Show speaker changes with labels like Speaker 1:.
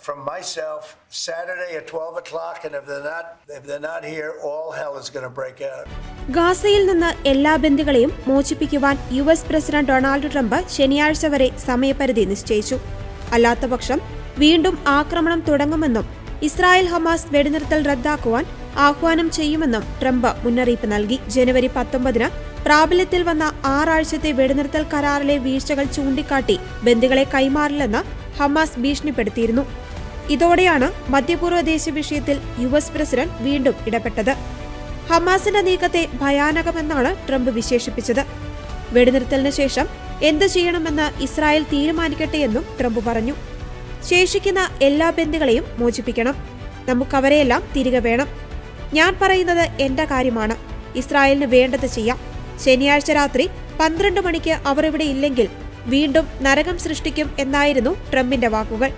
Speaker 1: from myself Saturday at 12 o'clock, and if they're not here, all hell is going to break out.
Speaker 2: ഗാസയിൽ നിന്ന് എല്ലാ ബന്ദികളെയും മോചിപ്പിക്കുവാൻ US president Donald Trump ശനിയാഴ്ച വരെ സമയപരിധി നിശ്ചയിച്ചു. അല്ലാത്തപക്ഷം വീണ്ടും ആക്രമണം തുടങ്ങുമെന്നും ഇസ്രായേൽ ഹമാസ് വെടിനിർത്തൽ റദ്ദാക്കുവാൻ ആഹ്വാനം ചെയ്യുമെന്നും ട്രംപ് മുന്നറിയിപ്പ് നൽകി. ജനുവരി 19 പ്രാബല്യത്തിൽ വന്ന 6 ആഴ്ചത്തെ വെടിനിർത്തൽ കരാറിലെ വീഴ്ചകൾ ചൂണ്ടിക്കാട്ടി ബന്ദികളെ കൈമാറില്ലെന്ന് ഹമാസ് ഭീഷണിപ്പെടുത്തിയിരുന്നു. ഇതോടെയാണ് മധ്യപൂർവ്വ ദേശീയ വിഷയത്തിൽ യുഎസ് പ്രസിഡന്റ് വീണ്ടും ഇടപെട്ടത്. ഹമാസിന്റെ നീക്കത്തെ ഭയാനകമെന്നാണ് ട്രംപ് വിശേഷിപ്പിച്ചത്. വെടിനിർത്തലിന് ശേഷം എന്ത് ചെയ്യണമെന്ന് ഇസ്രായേൽ തീരുമാനിക്കട്ടെയെന്നും ട്രംപ് പറഞ്ഞു. ശേഷിക്കുന്ന എല്ലാ ബന്ദികളെയും മോചിപ്പിക്കണം. നമുക്കവരെയെല്ലാം തിരികെ വേണം. ഞാൻ പറയുന്നത് എന്റെ കാര്യമാണ്. ഇസ്രായേലിന് വേണ്ടത് ചെയ്യാം. ശനിയാഴ്ച രാത്രി 12 മണിക്ക് അവർ ഇവിടെ ഇല്ലെങ്കിൽ വീണ്ടും നരകം സൃഷ്ടിക്കും എന്നായിരുന്നു ട്രംപിന്റെ വാക്കുകൾ.